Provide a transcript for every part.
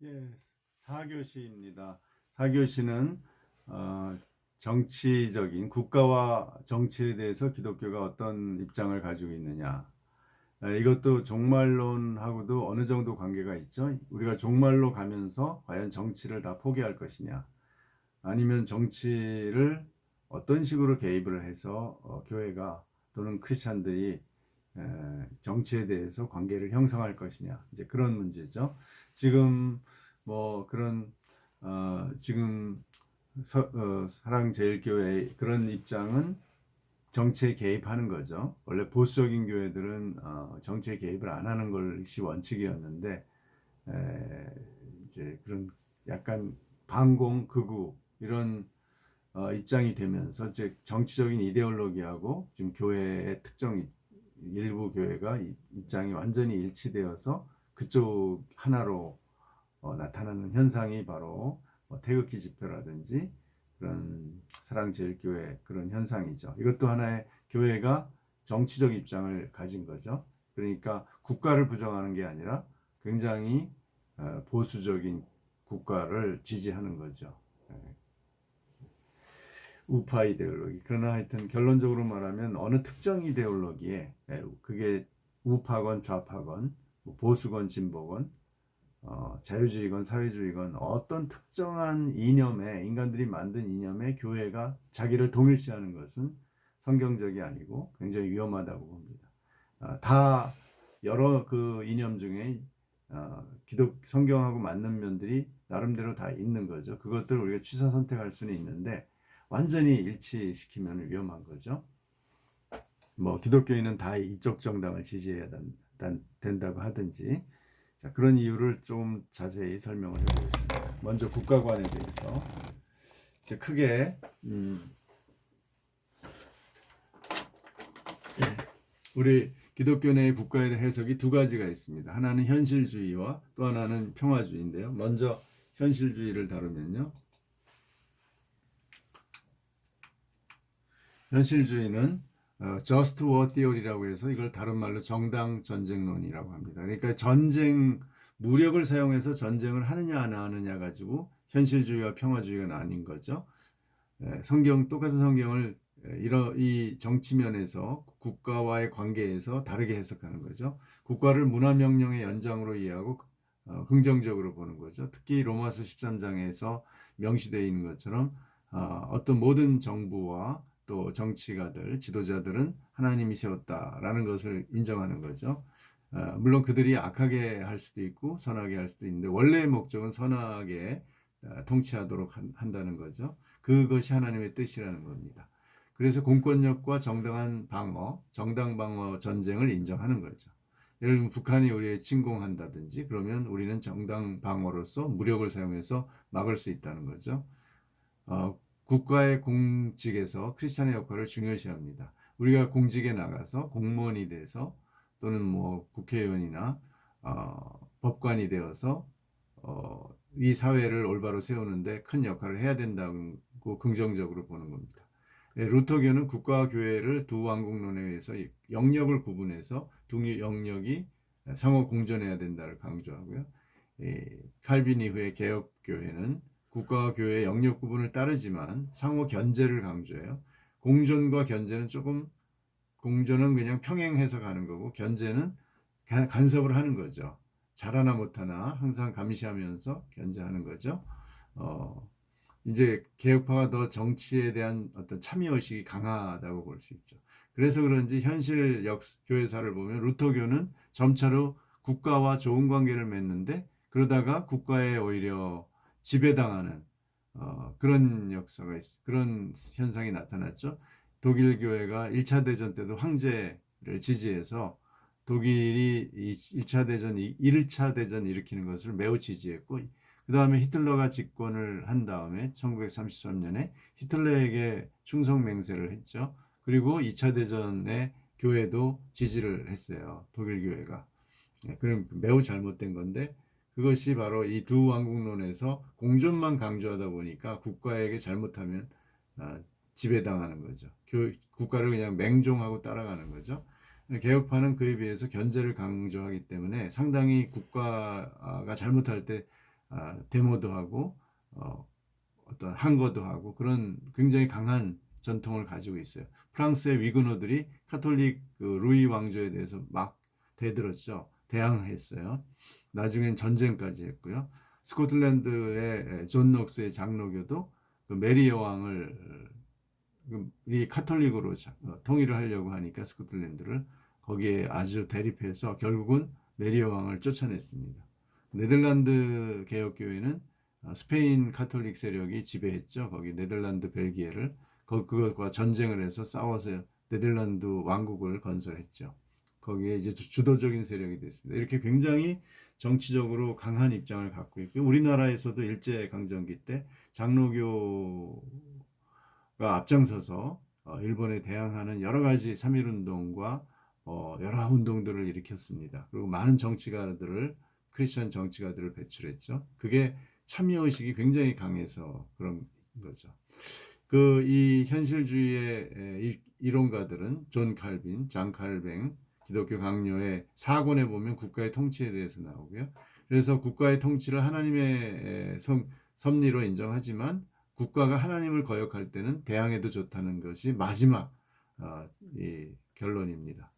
예, 4교시입니다. 4교시는 정치적인 국가와 정치에 대해서 기독교가 어떤 입장을 가지고 있느냐. 이것도 종말론하고도 어느 정도 관계가 있죠. 우리가 종말로 가면서 과연 정치를 다 포기할 것이냐, 아니면 정치를 어떤 식으로 개입을 해서 교회가 또는 크리스찬들이 정치에 대해서 관계를 형성할 것이냐, 이제 그런 문제죠. 지금 뭐 그런 지금 사랑제일교회 그런 입장은 정치에 개입하는 거죠. 원래 보수적인 교회들은 정치에 개입을 안 하는 것이 원칙이었는데 이제 그런 약간 반공 극우 이런 입장이 되면서 즉 정치적인 이데올로기하고 지금 교회의 특정 일부 교회가 입장이 완전히 일치되어서 그쪽 하나로 나타나는 현상이 바로 태극기 집회라든지 그런 사랑제일교회 그런 현상이죠. 이것도 하나의 교회가 정치적 입장을 가진 거죠. 그러니까 국가를 부정하는 게 아니라 굉장히 보수적인 국가를 지지하는 거죠. 우파 이데올로기. 그러나 하여튼 결론적으로 말하면 어느 특정 이데올로기에 그게 우파건 좌파건 보수건 진보건 자유주의건 사회주의건 어떤 특정한 이념에 인간들이 만든 이념에 교회가 자기를 동일시하는 것은 성경적이 아니고 굉장히 위험하다고 봅니다. 다 여러 그 이념 중에 기독 성경하고 맞는 면들이 나름대로 다 있는 거죠. 그것들을 우리가 취사 선택할 수는 있는데 완전히 일치시키면 위험한 거죠. 뭐 기독교인은 다 이쪽 정당을 지지해야 된다고 하든지, 자, 그런 이유를 좀 자세히 설명을 해보겠습니다. 먼저 국가관에 대해서 이제 크게 우리 기독교 내의 국가에 대한 해석이 두 가지가 있습니다. 하나는 현실주의와 또 하나는 평화주의인데요. 먼저 현실주의를 다루면요. 현실주의는 just war theory라고 해서 이걸 다른 말로 정당 전쟁론이라고 합니다. 그러니까 무력을 사용해서 전쟁을 하느냐 안 하느냐 가지고 현실주의와 평화주의가 나뉜 거죠. 똑같은 성경을 이 정치면에서 국가와의 관계에서 다르게 해석하는 거죠. 국가를 문화명령의 연장으로 이해하고 긍정적으로 보는 거죠. 특히 로마서 13장에서 명시되어 있는 것처럼 어떤 모든 정부와 또 정치가들, 지도자들은 하나님이 세웠다라는 것을 인정하는 거죠. 물론 그들이 악하게 할 수도 있고 선하게 할 수도 있는데 원래의 목적은 선하게 통치하도록 한다는 거죠. 그것이 하나님의 뜻이라는 겁니다. 그래서 공권력과 정당한 방어, 정당 방어 전쟁을 인정하는 거죠. 예를 들면 북한이 우리에 침공한다든지 그러면 우리는 정당 방어로서 무력을 사용해서 막을 수 있다는 거죠. 국가의 공직에서 크리스찬의 역할을 중요시합니다. 우리가 공직에 나가서 공무원이 돼서 또는 뭐 국회의원이나 법관이 되어서 이 사회를 올바로 세우는데 큰 역할을 해야 된다고 긍정적으로 보는 겁니다. 루터교는 국가와 교회를 두 왕국론에 의해서 영역을 구분해서 두 영역이 상호 공존해야 된다를 강조하고요. 칼빈 이후의 개혁교회는 국가와 교회의 영역 구분을 따르지만 상호 견제를 강조해요. 공존과 견제는 공존은 그냥 평행해서 가는 거고 견제는 간섭을 하는 거죠. 잘하나 못하나 항상 감시하면서 견제하는 거죠. 이제 개혁파가 더 정치에 대한 어떤 참여의식이 강하다고 볼 수 있죠. 그래서 그런지 현실 교회사를 보면 루터교는 점차로 국가와 좋은 관계를 맺는데 그러다가 국가에 오히려 지배당하는 그런 역사가 그런 현상이 나타났죠. 독일 교회가 1차 대전 때도 황제를 지지해서 독일이 1차 대전 일으키는 것을 매우 지지했고 그 다음에 히틀러가 집권을 한 다음에 1933년에 히틀러에게 충성 맹세를 했죠. 그리고 2차 대전에 교회도 지지를 했어요. 독일 교회가. 그럼 매우 잘못된 건데 그것이 바로 이 두 왕국론에서 공존만 강조하다 보니까 국가에게 잘못하면 지배당하는 거죠. 국가를 그냥 맹종하고 따라가는 거죠. 개혁파는 그에 비해서 견제를 강조하기 때문에 상당히 국가가 잘못할 때 데모도 하고 어떤 항거도 하고 그런 굉장히 강한 전통을 가지고 있어요. 프랑스의 위그노들이 카톨릭 루이 왕조에 대해서 막 대들었죠. 대항했어요. 나중엔 전쟁까지 했고요. 스코틀랜드의 존 녹스의 장로교도 그 메리 여왕을 이 카톨릭으로 통일을 하려고 하니까 스코틀랜드를 거기에 아주 대립해서 결국은 메리 여왕을 쫓아냈습니다. 네덜란드 개혁교회는 스페인 카톨릭 세력이 지배했죠. 거기 네덜란드 벨기에를 그것과 전쟁을 해서 싸워서 네덜란드 왕국을 건설했죠. 거기에 이제 주도적인 세력이 됐습니다. 이렇게 굉장히 정치적으로 강한 입장을 갖고 있고 우리나라에서도 일제강점기 때 장로교가 앞장서서 일본에 대항하는 여러 가지 3.1운동과 여러 운동들을 일으켰습니다. 그리고 많은 정치가들을 크리스천 정치가들을 배출했죠. 그게 참여의식이 굉장히 강해서 그런 거죠. 이 현실주의의 이론가들은 존 칼빈, 장 칼뱅, 기독교 강요의 4권에 보면 국가의 통치에 대해서 나오고요. 그래서 국가의 통치를 하나님의 섭리로 인정하지만 국가가 하나님을 거역할 때는 대항해도 좋다는 것이 마지막 이 결론입니다.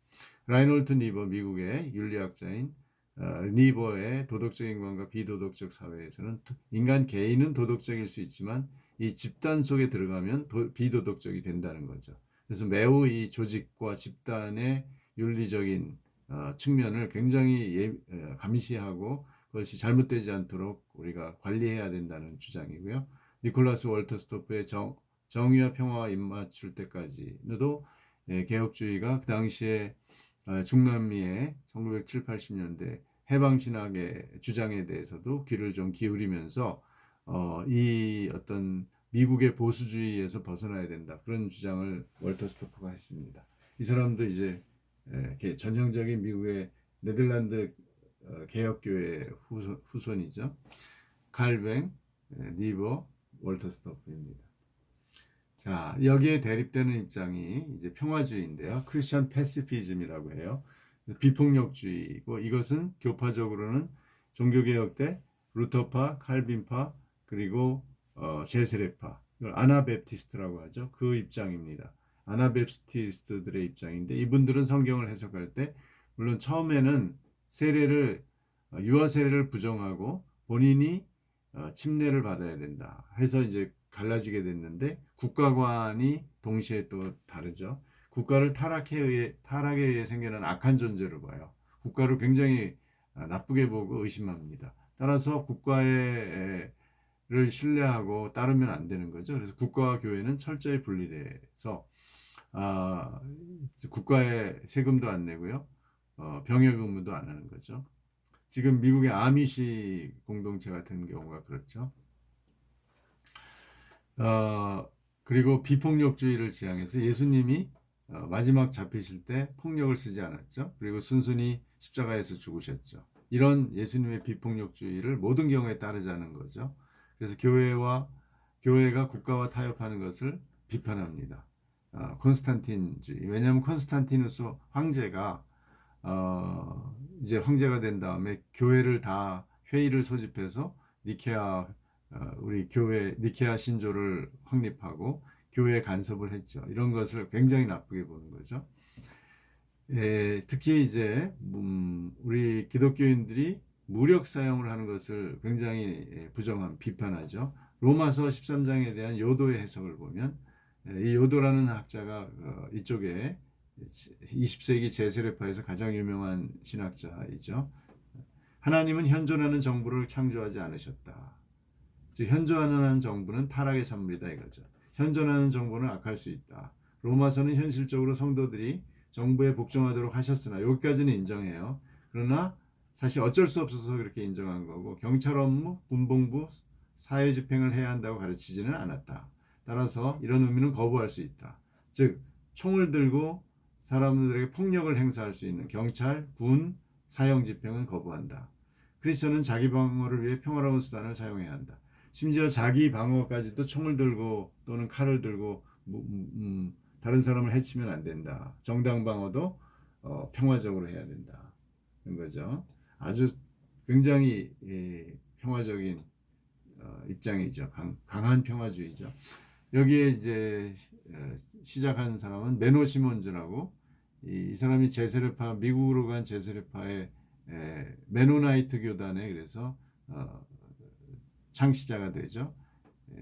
라이놀트 니버 미국의 윤리학자인 니버의 도덕적 인간과 비도덕적 사회에서는 인간 개인은 도덕적일 수 있지만 이 집단 속에 들어가면 비도덕적이 된다는 거죠. 그래서 매우 이 조직과 집단의 윤리적인 측면을 굉장히 감시하고 그것이 잘못되지 않도록 우리가 관리해야 된다는 주장이고요. 니콜라스 월터스토프의 정의와 평화와 입맞출 때까지도 개혁주의가 그 당시에 중남미의 1970, 80년대 해방신학의 주장에 대해서도 귀를 좀 기울이면서 이 어떤 미국의 보수주의에서 벗어나야 된다. 그런 주장을 월터스토프가 했습니다. 이 사람도 이제 전형적인 미국의 네덜란드 개혁교회의 후손이죠. 칼뱅, 니버, 월터스토프입니다. 자, 여기에 대립되는 입장이 이제 평화주의인데요. 크리스천 패시피즘이라고 해요. 비폭력주의고 이것은 교파적으로는 종교개혁 때 루터파, 칼빈파 그리고 제스레파, 이걸 아나베프티스트라고 하죠. 그 입장입니다. 아나베프티스트들의 입장인데 이분들은 성경을 해석할 때 물론 처음에는 유아 세례를 부정하고 본인이 침례를 받아야 된다 해서 이제 갈라지게 됐는데 국가관이 동시에 또 다르죠. 국가를 타락에 의해 생겨난 악한 존재로 봐요. 국가를 굉장히 나쁘게 보고 의심합니다. 따라서 국가를 신뢰하고 따르면 안 되는 거죠. 그래서 국가와 교회는 철저히 분리돼서 국가에 세금도 안 내고요. 병역 의무도 안 하는 거죠. 지금 미국의 아미시 공동체 같은 경우가 그렇죠. 그리고 비폭력주의를 지향해서 예수님이 마지막 잡히실 때 폭력을 쓰지 않았죠. 그리고 순순히 십자가에서 죽으셨죠. 이런 예수님의 비폭력주의를 모든 경우에 따르자는 거죠. 그래서 교회가 국가와 타협하는 것을 비판합니다. 콘스탄틴주의. 왜냐하면 콘스탄티누스 황제가 이제 황제가 된 다음에 교회를 다 회의를 소집해서 우리 교회 니케아 신조를 확립하고 교회에 간섭을 했죠. 이런 것을 굉장히 나쁘게 보는 거죠. 특히 이제 우리 기독교인들이 무력 사용을 하는 것을 굉장히 비판하죠. 로마서 13장에 대한 요도의 해석을 보면 이 요도라는 학자가 이쪽에 20세기 제세례파에서 가장 유명한 신학자이죠. 하나님은 현존하는 정부를 창조하지 않으셨다. 즉 현존하는 정부는 타락의 산물이다 이거죠. 현존하는 정부는 악할 수 있다. 로마서는 현실적으로 성도들이 정부에 복종하도록 하셨으나 여기까지는 인정해요. 그러나 사실 어쩔 수 없어서 그렇게 인정한 거고 경찰 업무, 군복무, 사회집행을 해야 한다고 가르치지는 않았다. 따라서 이런 의미는 거부할 수 있다. 즉 총을 들고 사람들에게 폭력을 행사할 수 있는 경찰, 군, 사형집행은 거부한다. 크리스천은 자기 방어를 위해 평화로운 수단을 사용해야 한다. 심지어 자기 방어까지도 총을 들고 또는 칼을 들고 다른 사람을 해치면 안 된다. 정당 방어도 평화적으로 해야 된다. 그런 거죠. 아주 굉장히 평화적인 입장이죠. 강한 평화주의죠. 여기에 이제 시작한 사람은 메노 시몬즈라고 이 사람이 제세례파 미국으로 간 제세례파의 메노나이트 교단에 그래서 창시자가 되죠.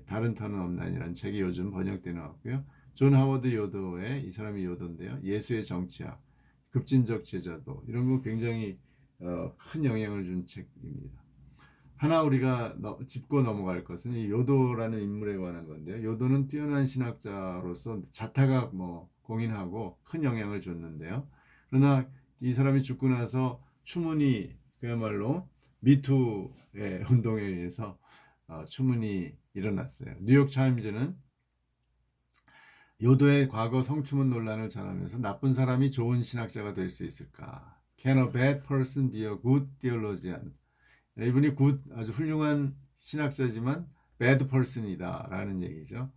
다른 터는 없나니라는 책이 요즘 번역되어 나왔고요. 존 하워드 요도의 이 사람이 요도인데요. 예수의 정치학, 급진적 제자도 이런 거 굉장히 큰 영향을 준 책입니다. 하나 우리가 짚고 넘어갈 것은 이 요도라는 인물에 관한 건데요. 요도는 뛰어난 신학자로서 자타각 공인하고 큰 영향을 줬는데요. 그러나 이 사람이 죽고 나서 추문이 그야말로 미투의 운동에 의해서 추문이 일어났어요. 뉴욕 타임즈는 요도의 과거 성추문 논란을 전하면서 나쁜 사람이 좋은 신학자가 될 수 있을까? Can a bad person be a good theologian? 이분이 아주 훌륭한 신학자지만 bad person이다 라는 얘기죠.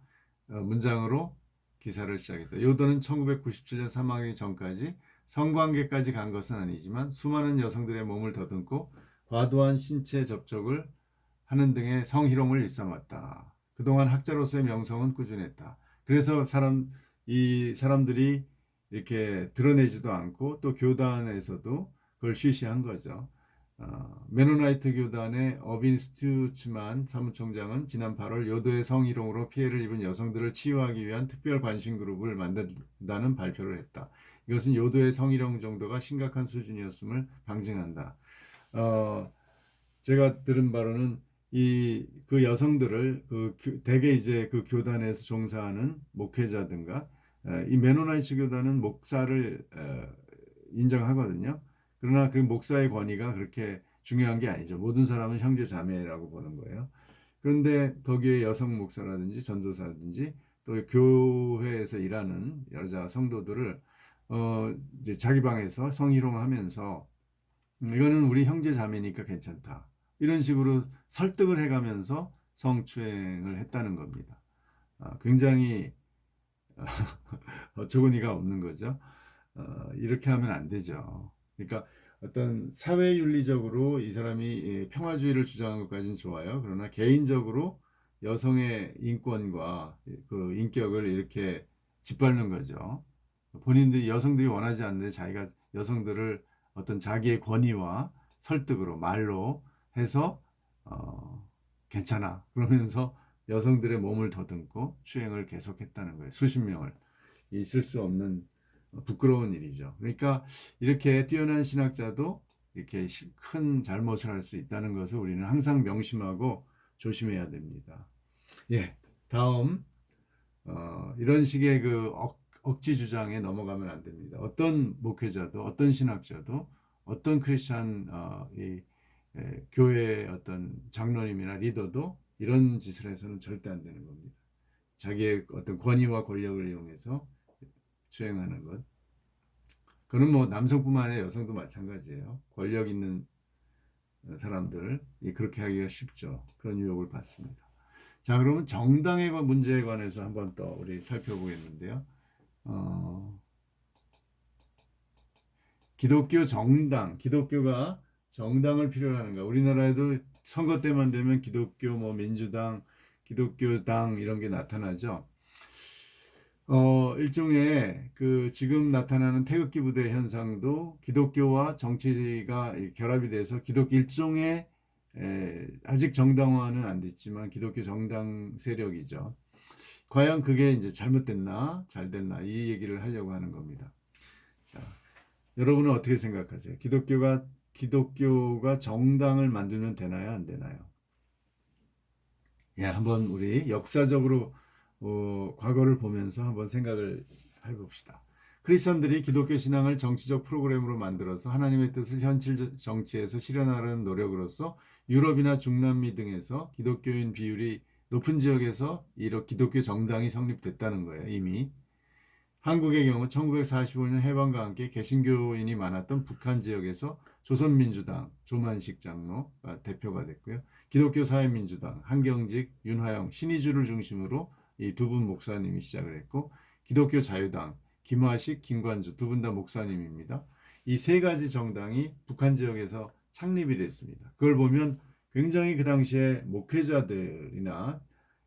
문장으로 기사를 시작했다. 요도는 1997년 사망하기 전까지 성관계까지 간 것은 아니지만 수많은 여성들의 몸을 더듬고 과도한 신체 접촉을 하는 등의 성희롱을 일삼았다. 그동안 학자로서의 명성은 꾸준했다. 그래서 이 사람들이 이렇게 드러내지도 않고 또 교단에서도 그걸 쉬쉬한 거죠. 메노나이트 교단의 어빈 스튜츠만 사무총장은 지난 8월 요도의 성희롱으로 피해를 입은 여성들을 치유하기 위한 특별 관심 그룹을 만든다는 발표를 했다. 이것은 요도의 성희롱 정도가 심각한 수준이었음을 방증한다. 제가 들은 바로는 그 여성들을 대개 이제 그 교단에서 종사하는 목회자든가 이 메노나이트 교단은 목사를 인정하거든요. 그러나 그 목사의 권위가 그렇게 중요한 게 아니죠. 모든 사람은 형제 자매라고 보는 거예요. 그런데 거기에 여성 목사라든지 전도사라든지 또 교회에서 일하는 여자 성도들을 이제 자기 방에서 성희롱하면서 이거는 우리 형제 자매니까 괜찮다. 이런 식으로 설득을 해가면서 성추행을 했다는 겁니다. 굉장히 어처구니가 없는 거죠. 이렇게 하면 안 되죠. 그러니까 어떤 사회윤리적으로 이 사람이 평화주의를 주장한 것까지는 좋아요. 그러나 개인적으로 여성의 인권과 그 인격을 이렇게 짓밟는 거죠. 본인들이 여성들이 원하지 않는데 자기가 여성들을 어떤 자기의 권위와 설득으로 말로 해서 괜찮아 그러면서 여성들의 몸을 더듬고 추행을 계속했다는 거예요. 수십 명을. 있을 수 없는 부끄러운 일이죠. 그러니까 이렇게 뛰어난 신학자도 이렇게 큰 잘못을 할 수 있다는 것을 우리는 항상 명심하고 조심해야 됩니다. 예, 다음 이런 식의 그 억지 주장에 넘어가면 안 됩니다. 어떤 목회자도 어떤 신학자도 어떤 크리스찬 교회의 어떤 장로님이나 리더도 이런 짓을 해서는 절대 안 되는 겁니다. 자기의 어떤 권위와 권력을 이용해서 수행하는 것. 그건 뭐 남성뿐만 아니라 여성도 마찬가지예요. 권력 있는 사람들 그렇게 하기가 쉽죠. 그런 유혹을 받습니다. 자, 그러면 정당의 문제에 관해서 한번 또 우리 살펴보겠는데요. 기독교 정당, 기독교가 정당을 필요로 하는가? 우리나라에도 선거 때만 되면 기독교 민주당, 기독교당 이런 게 나타나죠. 일종의 지금 나타나는 태극기 부대 현상도 기독교와 정치가 결합이 돼서 일종의 아직 정당화는 안 됐지만 기독교 정당 세력이죠. 과연 그게 이제 잘못됐나 잘 됐나 이 얘기를 하려고 하는 겁니다. 자, 여러분은 어떻게 생각하세요? 기독교가 정당을 만들면 되나요, 안 되나요? 예, 한번 우리 역사적으로 과거를 보면서 한번 생각을 해봅시다. 크리스천들이 기독교 신앙을 정치적 프로그램으로 만들어서 하나님의 뜻을 현실 정치에서 실현하려는 노력으로서 유럽이나 중남미 등에서 기독교인 비율이 높은 지역에서 이렇게 기독교 정당이 성립됐다는 거예요. 이미 한국의 경우 1945년 해방과 함께 개신교인이 많았던 북한 지역에서 조선민주당 조만식 장로가 대표가 됐고요. 기독교 사회민주당 한경직, 윤화영, 신의주를 중심으로 이 두 분 목사님이 시작을 했고, 기독교 자유당 김화식, 김관주 두 분 다 목사님입니다. 이 세 가지 정당이 북한 지역에서 창립이 됐습니다. 그걸 보면 굉장히 그 당시에 목회자들이나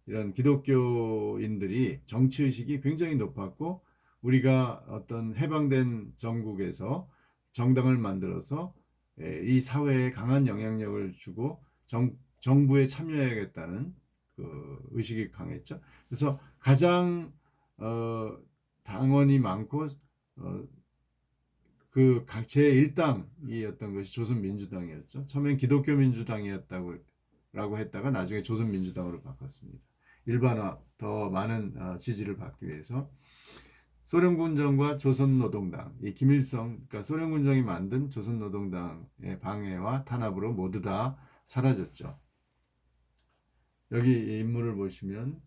이런 기독교인들이 정치의식이 굉장히 높았고, 우리가 어떤 해방된 전국에서 정당을 만들어서 이 사회에 강한 영향력을 주고 정부에 참여해야겠다는 그 의식이 강했죠. 그래서 가장 당원이 많고 그 제1당이었던 것이 조선민주당이었죠. 처음엔 기독교민주당이었다고 라고 했다가 나중에 조선민주당으로 바꿨습니다. 일반화, 더 많은 지지를 받기 위해서. 소련군정과 조선노동당, 이 김일성, 그러니까 소련군정이 만든 조선노동당의 방해와 탄압으로 모두 다 사라졌죠. 여기 인물을 보시면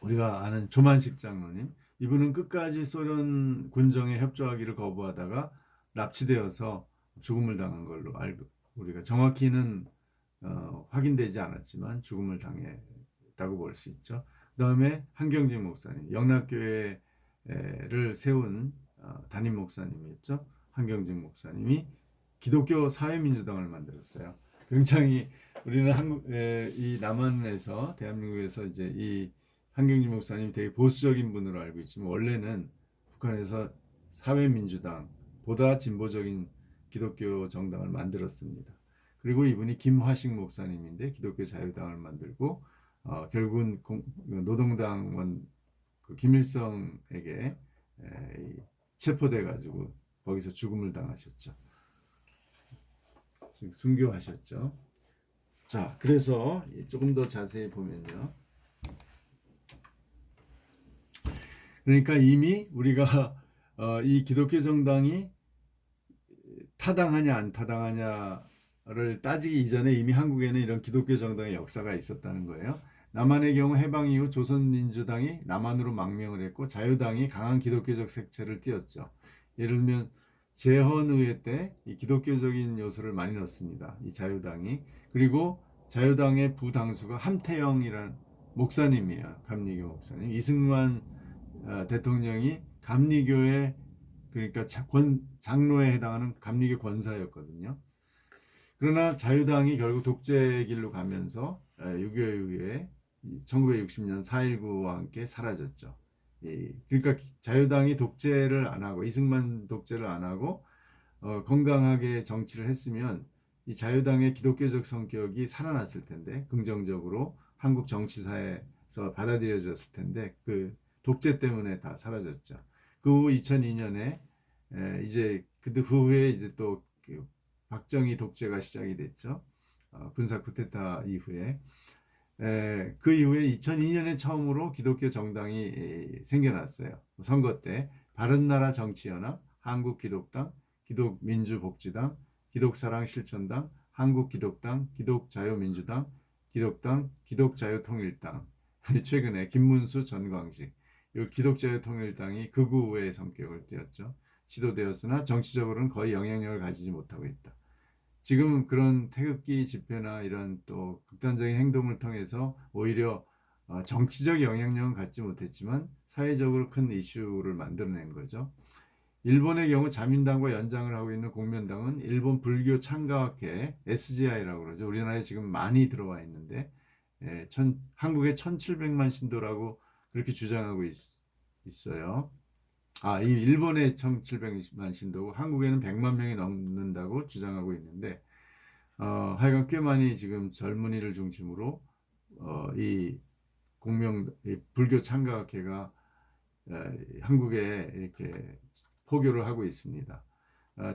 우리가 아는 조만식 장로님, 이분은 끝까지 소련 군정에 협조하기를 거부하다가 납치되어서 죽음을 당한 걸로 알고, 우리가 정확히는 확인되지 않았지만 죽음을 당했다고 볼 수 있죠. 그 다음에 한경직 목사님, 영락교회를 세운 담임 목사님이었죠. 한경직 목사님이 기독교 사회민주당을 만들었어요. 굉장히 우리는 이 남한에서, 대한민국에서 이제 이 한경직 목사님이 되게 보수적인 분으로 알고 있지만, 원래는 북한에서 사회민주당보다 진보적인 기독교 정당을 만들었습니다. 그리고 이분이 김화식 목사님인데 기독교 자유당을 만들고 결국은 노동당원 김일성에게 체포돼 가지고 거기서 죽음을 당하셨죠. 순교하셨죠. 자, 그래서 조금 더 자세히 보면요. 그러니까 이미 우리가 이 기독교 정당이 타당하냐 안 타당하냐를 따지기 이전에 이미 한국에는 이런 기독교 정당의 역사가 있었다는 거예요. 남한의 경우 해방 이후 조선민주당이 남한으로 망명을 했고, 자유당이 강한 기독교적 색채를 띄었죠. 예를 들면 제헌의회 때 이 기독교적인 요소를 많이 넣습니다. 이 자유당이. 그리고 자유당의 부당수가 함태영이라는 목사님이에요. 감리교 목사님. 이승만 대통령이 감리교의, 그러니까 장로에 해당하는 감리교 권사였거든요. 그러나 자유당이 결국 독재 길로 가면서 6.25 이후에 1960년 4.19와 함께 사라졌죠. 그러니까 자유당이 독재를 안 하고, 이승만 독재를 안 하고 건강하게 정치를 했으면 이 자유당의 기독교적 성격이 살아났을 텐데, 긍정적으로 한국 정치사에서 받아들여졌을 텐데, 그 독재 때문에 다 사라졌죠. 그 후 2002년에 이제 그 후에 이제 또 박정희 독재가 시작이 됐죠. 군사 쿠데타 이후에. 그 이후에 2002년에 처음으로 기독교 정당이 생겨났어요. 선거 때 바른나라 정치연합, 한국기독당, 기독민주복지당, 기독사랑실천당, 한국기독당, 기독자유민주당, 기독당, 기독자유통일당. 최근에 김문수, 전광식, 이 기독자유통일당이 극우의 성격을 띄었죠. 지도되었으나 정치적으로는 거의 영향력을 가지지 못하고 있다. 지금 그런 태극기 집회나 이런 또 극단적인 행동을 통해서 오히려 정치적 영향력은 갖지 못했지만 사회적으로 큰 이슈를 만들어낸 거죠. 일본의 경우 자민당과 연장을 하고 있는 공면당은 일본 불교 창가학회 SGI라고 그러죠. 우리나라에 지금 많이 들어와 있는데 한국에 1700만 신도라고 그렇게 주장하고 있어요. 이 일본에 1700만 신도고 한국에는 100만 명이 넘는다고 주장하고 있는데, 하여간 꽤 많이 지금 젊은이를 중심으로 이 불교 창가학회가 한국에 이렇게 포교를 하고 있습니다.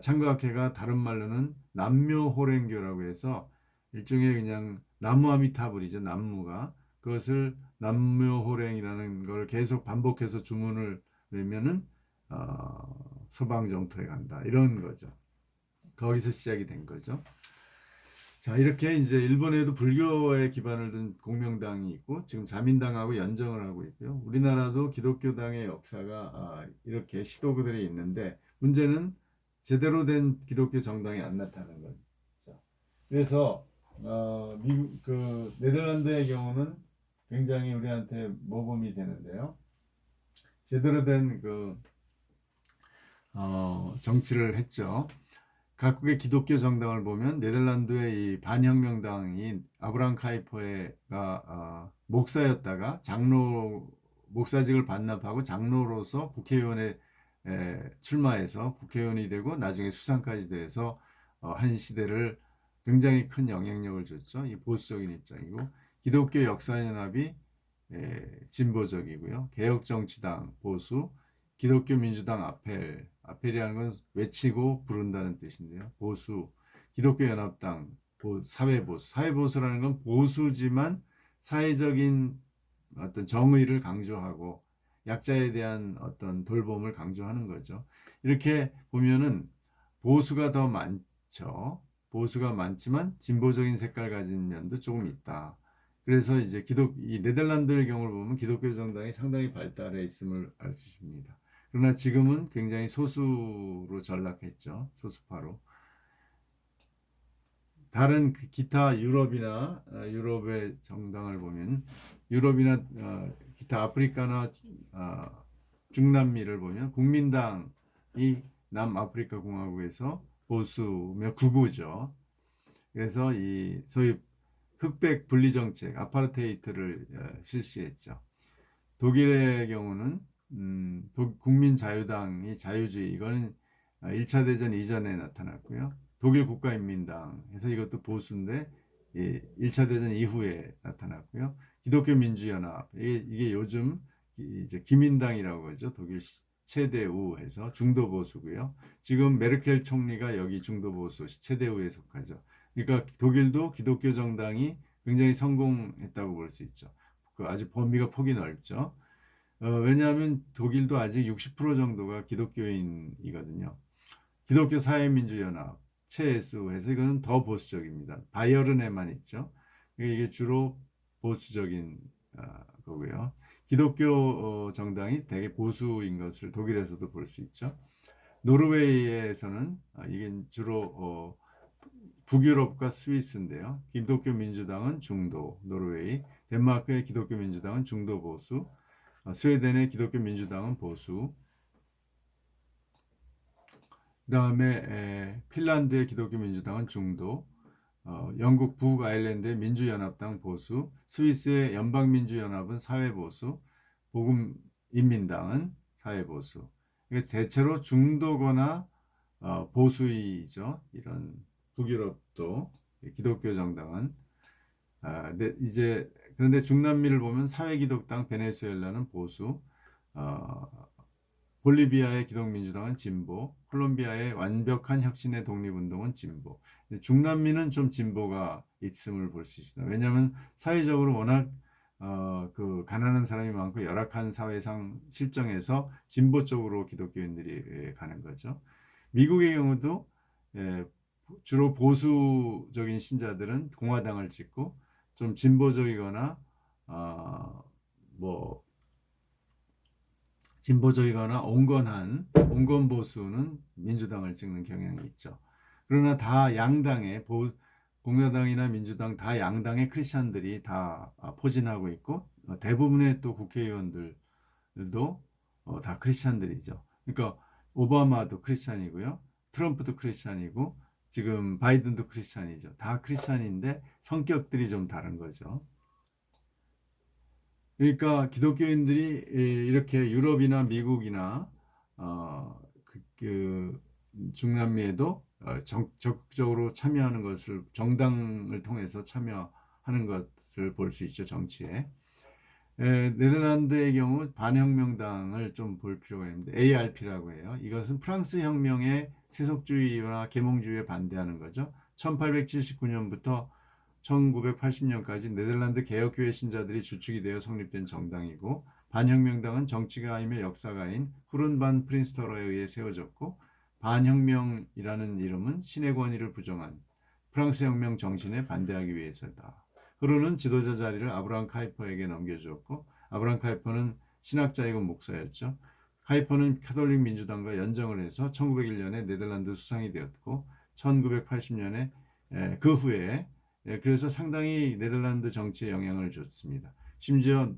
창가학회가 다른 말로는 남묘호랭교라고 해서 일종의 그냥 나무아미타불이죠. 남무가. 그것을 남묘호랭이라는 걸 계속 반복해서 주문을 내면은 서방 정토에 간다, 이런 거죠. 거기서 시작이 된 거죠. 자, 이렇게 이제 일본에도 불교에 기반을 둔 공명당이 있고 지금 자민당하고 연정을 하고 있고요. 우리나라도 기독교당의 역사가 이렇게 시도들이 있는데, 문제는 제대로 된 기독교 정당이 안 나타나는 거죠. 그래서 네덜란드의 경우는 굉장히 우리한테 모범이 되는데요. 제대로 된 정치를 했죠. 각국의 기독교 정당을 보면 네덜란드의 이 반혁명당이 아브라함 카이퍼가 목사였다가 장로 목사직을 반납하고 장로로서 국회의원에 출마해서 국회의원이 되고 나중에 수상까지 돼서 한 시대를 굉장히 큰 영향력을 줬죠. 이 보수적인 입장이고 기독교 역사연합이 진보적이고요. 개혁정치당 보수, 기독교 민주당 아펠이라는 건 외치고 부른다는 뜻인데요. 보수, 기독교 연합당 사회보수. 사회보수라는 건 보수지만 사회적인 어떤 정의를 강조하고 약자에 대한 어떤 돌봄을 강조하는 거죠. 이렇게 보면은 보수가 더 많죠. 보수가 많지만 진보적인 색깔 가진 면도 조금 있다. 그래서 이제 이 네덜란드의 경우를 보면 기독교 정당이 상당히 발달해 있음을 알 수 있습니다. 그러나 지금은 굉장히 소수로 전락했죠. 소수파로. 다른 기타 유럽의 정당을 보면 유럽이나 기타 아프리카나 중남미를 보면 국민당이 남아프리카 공화국에서 보수며 극우죠. 그래서 이 소위 흑백 분리 정책 아파르테이트를 실시했죠. 독일의 경우는 국민자유당이 자유주의 이거는 1차 대전 이전에 나타났고요. 독일 국가인민당에서 이것도 보수인데 1차 대전 이후에 나타났고요. 기독교 민주연합 이게 요즘 이제 기민당이라고 하죠. 독일 최대우에서 중도 보수고요. 지금 메르켈 총리가 여기 중도 보수 최대우에 속하죠. 그러니까 독일도 기독교 정당이 굉장히 성공했다고 볼 수 있죠. 아주 범위가 폭이 넓죠. 왜냐하면 독일도 아직 60% 정도가 기독교인이거든요. 기독교 사회민주연합, CSU에서 이거는 더 보수적입니다. 바이에른에만 있죠. 이게 주로 보수적인 거고요. 기독교 정당이 되게 보수인 것을 독일에서도 볼 수 있죠. 노르웨이에서는 이게 주로 북유럽과 스위스인데요. 기독교 민주당은 중도, 노르웨이, 덴마크의 기독교 민주당은 중도 보수, 스웨덴의 기독교 민주당은 보수, 그 다음에 핀란드의 기독교 민주당은 중도, 영국 북아일랜드의 민주연합당 보수, 스위스의 연방민주연합은 사회보수, 복음인민당은 사회보수. 대체로 중도거나 보수이죠. 이런 북유럽도 기독교 정당은 이제 그런데 중남미를 보면 사회기독당 베네수엘라는 보수, 볼리비아의 기독민주당은 진보, 콜롬비아의 완벽한 혁신의 독립운동은 진보. 중남미는 좀 진보가 있음을 볼 수 있습니다. 왜냐하면 사회적으로 워낙 그 가난한 사람이 많고 열악한 사회상 실정에서 진보 쪽으로 기독교인들이 가는 거죠. 미국의 경우도 주로 보수적인 신자들은 공화당을 찍고 좀 진보적이거나 진보적이거나 온건 보수는 민주당을 찍는 경향이 있죠. 그러나 다 양당의 공화당이나 민주당 다 양당의 크리스찬들이 다 포진하고 있고 대부분의 또 국회의원들도 다 크리스찬들이죠. 그러니까 오바마도 크리스찬이고요. 트럼프도 크리스찬이고 지금 바이든도 크리스찬이죠. 다 크리스찬인데 성격들이 좀 다른 거죠. 그러니까 기독교인들이 이렇게 유럽이나 미국이나 중남미에도 적극적으로 참여하는 것을 정당을 통해서 참여하는 것을 볼 수 있죠. 정치에. 네덜란드의 경우 반혁명당을 좀 볼 필요가 있는데 ARP라고 해요. 이것은 프랑스 혁명의 세속주의와 계몽주의에 반대하는 거죠. 1879년부터 1980년까지 네덜란드 개혁교회 신자들이 주축이 되어 성립된 정당이고 반혁명당은 정치가임의 역사가인 후른 반 프린스터러에 의해 세워졌고 반혁명이라는 이름은 신의 권위를 부정한 프랑스 혁명 정신에 반대하기 위해서다. 후른은 지도자 자리를 아브라함 카이퍼에게 넘겨주었고 아브라함 카이퍼는 신학자이고 목사였죠. 카이퍼는 카톨릭 민주당과 연정을 해서 1901년에 네덜란드 수상이 되었고 1980년에 그 후에 그래서 상당히 네덜란드 정치에 영향을 줬습니다. 심지어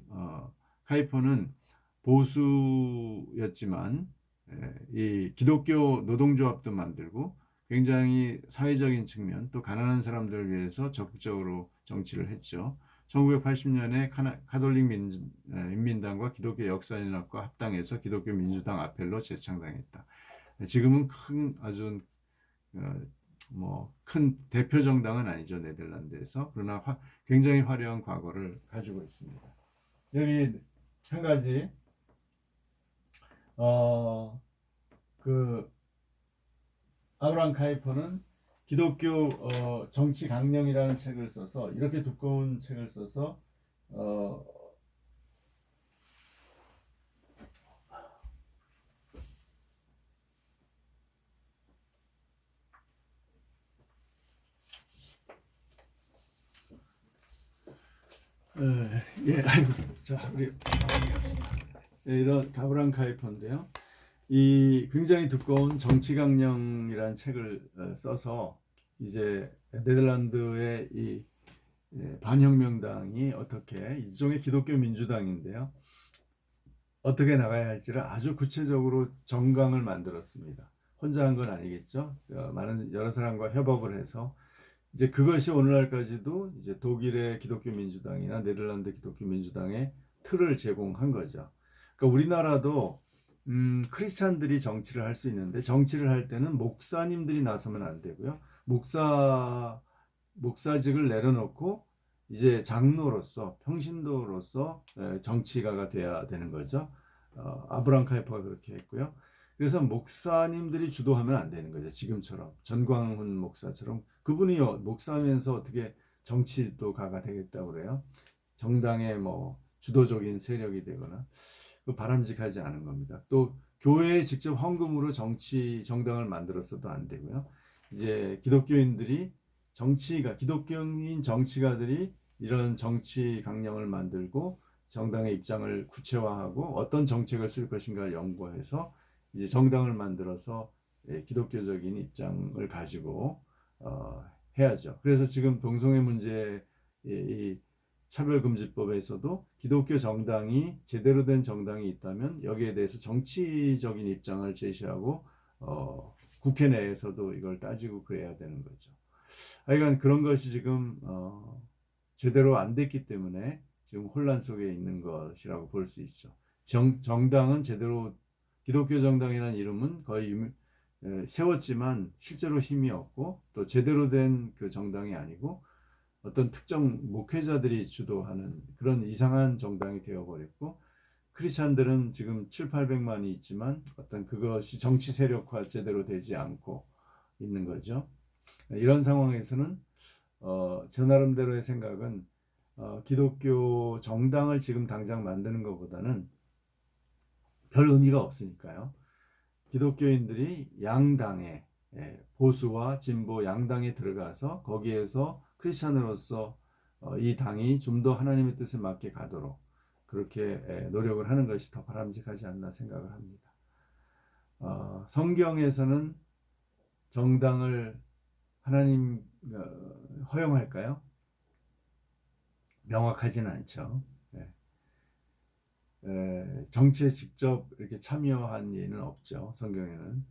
카이퍼는 보수였지만 이 기독교 노동조합도 만들고 굉장히 사회적인 측면 또 가난한 사람들을 위해서 적극적으로 정치를 했죠. 1980년에 카톨릭 인민당과 기독교 역사연합과 합당해서 기독교 민주당 아펠로 재창당했다. 지금은 아주 큰 대표 정당은 아니죠, 네덜란드에서. 그러나 굉장히 화려한 과거를 가지고 있습니다. 여기 한 가지 아브라함 카이퍼는 기독교 정치 강령이라는 책을 써서, 이렇게 두꺼운 책을 써서 자, 우리 마무리합시다. 이런 아브라함 카이퍼인데요. 이 굉장히 두꺼운 정치 강령이라는 책을 써서 이제 네덜란드의 이 반혁명당이 어떻게, 일종의 기독교 민주당인데요, 어떻게 나가야 할지를 아주 구체적으로 정강을 만들었습니다. 혼자 한 건 아니겠죠. 여러 사람과 협업을 해서 이제 그것이 오늘날까지도 이제 독일의 기독교 민주당이나 네덜란드 기독교 민주당의 틀을 제공한 거죠. 그러니까 우리나라도 크리스찬들이 정치를 할 수 있는데, 정치를 할 때는 목사님들이 나서면 안 되고요. 목사직을 내려놓고 이제 장로로서, 평신도로서 정치가가 돼야 되는 거죠. 아브라함 카이퍼가 그렇게 했고요. 그래서 목사님들이 주도하면 안 되는 거죠. 지금처럼 전광훈 목사처럼. 그분이 목사면서 어떻게 정치도가가 되겠다고 그래요. 정당의 주도적인 세력이 되거나, 바람직하지 않은 겁니다. 또 교회에 직접 헌금으로 정당을 만들었어도 안 되고요. 이제 기독교인인 정치가들이 이런 정치 강령을 만들고 정당의 입장을 구체화하고 어떤 정책을 쓸 것인가를 연구해서 이제 정당을 만들어서 기독교적인 입장을 가지고 해야죠. 그래서 지금 동성애 문제, 이 차별금지법에서도 기독교 정당이, 제대로 된 정당이 있다면 여기에 대해서 정치적인 입장을 제시하고 국회 내에서도 이걸 따지고 그래야 되는 거죠. 하여간 그런 것이 지금 제대로 안 됐기 때문에 지금 혼란 속에 있는 것이라고 볼 수 있죠. 정당은 제대로, 기독교 정당이라는 이름은 거의 세웠지만 실제로 힘이 없고, 또 제대로 된 그 정당이 아니고 어떤 특정 목회자들이 주도하는 그런 이상한 정당이 되어버렸고, 크리스찬들은 지금 700~800만이 있지만 어떤 그것이 정치 세력화 제대로 되지 않고 있는 거죠. 이런 상황에서는 저 나름대로의 생각은 기독교 정당을 지금 당장 만드는 것보다는 별 의미가 없으니까요. 기독교인들이 양당에, 보수와 진보 양당에 들어가서 거기에서 크리스찬으로서 이 당이 좀 더 하나님의 뜻에 맞게 가도록 그렇게 노력을 하는 것이 더 바람직하지 않나 생각을 합니다. 성경에서는 정당을 하나님 허용할까요? 명확하지는 않죠. 정치에 직접 이렇게 참여한 예는 없죠. 성경에는.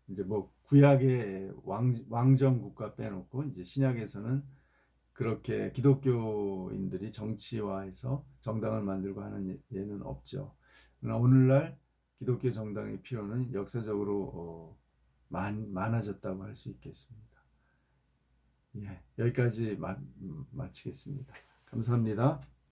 이제 구약의 왕정 국가 빼놓고 이제 신약에서는 그렇게 기독교인들이 정치화해서 정당을 만들고 하는 예는 없죠. 그러나 오늘날 기독교 정당의 필요는 역사적으로 많아졌다고 할 수 있겠습니다. 여기까지 마치겠습니다. 감사합니다.